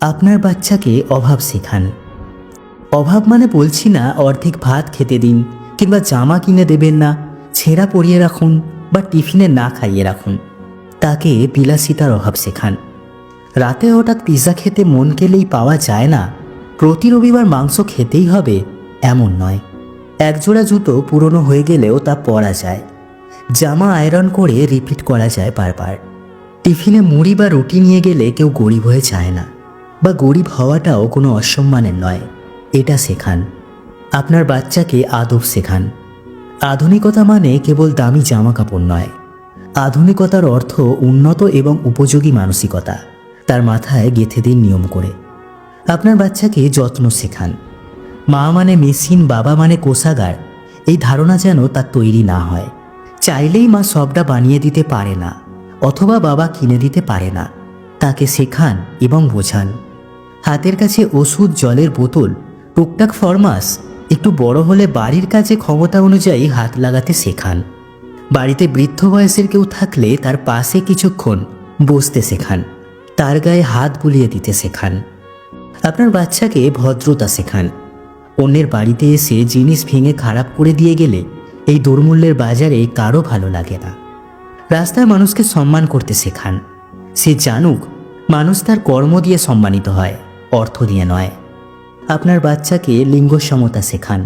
আপনার বাচ্চাকে অভাব শেখান। অভাব মানে বলছি না অর্ধেক ভাত খেতে দিন, কিংবা জামা কিনে দেবেন না, ছেঁড়া পরিয়ে রাখুন বা টিফিনে না খাইয়ে রাখুন। তাকে বিলাসিতার অভাব শেখান। রাতে হঠাৎ পিৎজা খেতে মন গেলেই পাওয়া যায় না, প্রতি রবিবার মাংস খেতেই হবে এমন নয়। একজোড়া জুতো পুরনো হয়ে গেলেও তা পরা যায়। জামা আয়রন করে রিপিট করা যায় বারবার। টিফিনে মুড়ি বা রুটি নিয়ে গেলে কেউ গরিব হয়ে যায় না, বা গরিব হওয়াটাও কোনো অসম্মানের নয়, এটা শেখান। আপনার বাচ্চাকে আদব শেখান। আধুনিকতা মানে কেবল দামি জামা কাপড় নয়। আধুনিকতার অর্থ উন্নত এবং উপযোগী মানসিকতা তার মাথায় গেঁথে দিন নিয়ম করে। আপনার বাচ্চাকে যত্ন শেখান। মা মানে মেশিন, বাবা মানে কোষাগার, এই ধারণা যেন তার তৈরি না হয়। চাইলেই মা সবটা বানিয়ে দিতে পারে না, অথবা বাবা কিনে দিতে পারে না। তাকে শেখান এবং বোঝান। হাতের কাছে ওষুধ, জলের বোতল, টুকটাক ফরমাস, একটু বড় হলে বাড়ির কাজে ক্ষমতা অনুযায়ী হাত লাগাতে শেখান। বাড়িতে বৃদ্ধ বয়সের কেউ থাকলে তার পাশে কিছুক্ষণ বসতে শেখান। তার গায়ে হাত বুলিয়ে দিতে শেখান। আপনার বাচ্চাকে ভদ্রতা শেখান। অন্যের বাড়িতে এসে জিনিস ভেঙে খারাপ করে দিয়ে গেলে এই দুর্মূল্যের বাজারে কারো ভালো লাগে না। রাস্তায় মানুষকে সম্মান করতে শেখান। সে জানুক মানুষ তার কর্ম দিয়ে সম্মানিত হয়, অর্থ দিয়ে নয়। আপনার বাচ্চাকে লিঙ্গ সমতা শেখান।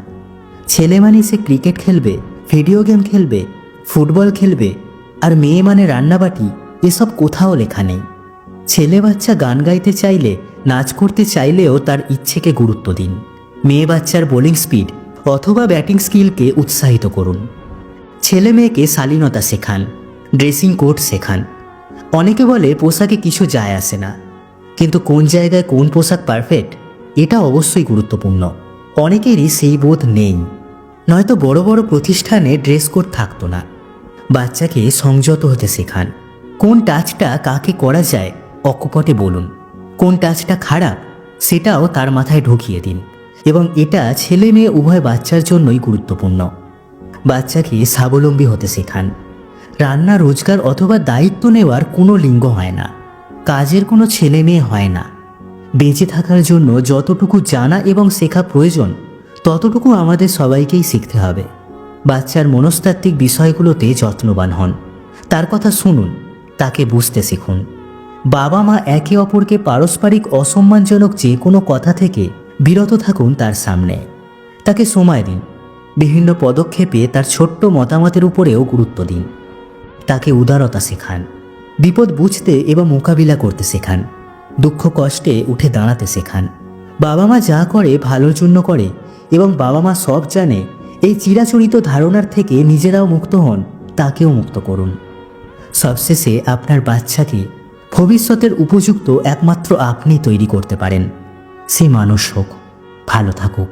ছেলে মানে সে ক্রিকেট খেলবে, ভিডিও গেম খেলবে, ফুটবল খেলবে, আর মেয়ে মানে রান্নাবাটি, এসব কোথাও লেখা নেই। ছেলে বাচ্চা গান গাইতে চাইলে, নাচ করতে চাইলেও তার ইচ্ছেকে গুরুত্ব দিন। মেয়ে বাচ্চার বোলিং স্পিড অথবা ব্যাটিং স্কিলকে উৎসাহিত করুন। ছেলে মেয়েকে শালীনতা শেখান। ড্রেসিং কোড শেখান। অনেকে বলে পোশাকে কিছু যায় আসে না, কিন্তু কোন জায়গায় কোন পোশাক পারফেক্ট এটা অবশ্যই গুরুত্বপূর্ণ। অনেকেরই সেই বোধ নেই, নয়তো বড় বড় প্রতিষ্ঠানে ড্রেস কোড থাকতো না। বাচ্চাকে সংযত হতে শেখান। কোন টাচটা কাকে করা যায় অকপটে বলুন। কোন টাচটা খারাপ সেটাও তার মাথায় ঢুকিয়ে দিন। এবং এটা ছেলে মেয়ে উভয় বাচ্চার জন্যই গুরুত্বপূর্ণ। বাচ্চাকে স্বাবলম্বী হতে শেখান। রান্না, রোজগার অথবা দায়িত্ব নেওয়ার কোনো লিঙ্গ হয় না। কাজের কোনো ছেলে মেয়ে হয় না। বেঁচে থাকার জন্য যতটুকু জানা এবং শেখা প্রয়োজন ততটুকু আমাদের সবাইকেই শিখতে হবে। বাচ্চার মনস্তাত্ত্বিক বিষয়গুলোতে যত্নবান হন। তার কথা শুনুন, তাকে বুঝতে শিখুন। বাবা মা একে অপরকে পারস্পরিক অসম্মানজনক যে কোনো কথা থেকে বিরত থাকুন তার সামনে। তাকে সময় দিন। বিভিন্ন পদক্ষেপে তার ছোট্ট মতামতের উপরেও গুরুত্ব দিন। তাকে উদারতা শেখান। বিপদ বুঝতে এবং মোকাবিলা করতে শেখান। দুঃখ কষ্টে উঠে দাঁড়াতে শেখান। বাবা মা যা করে ভালোর জন্য করে এবং বাবা মা সব জানে, এই চিরাচরিত ধারণার থেকে নিজেরাও মুক্ত হন, তাকেও মুক্ত করুন। সবশেষে আপনার বাচ্চাকে ভবিষ্যতের উপযুক্ত একমাত্র আপনি তৈরি করতে পারেন। সে মানুষ হোক, ভালো থাকুক।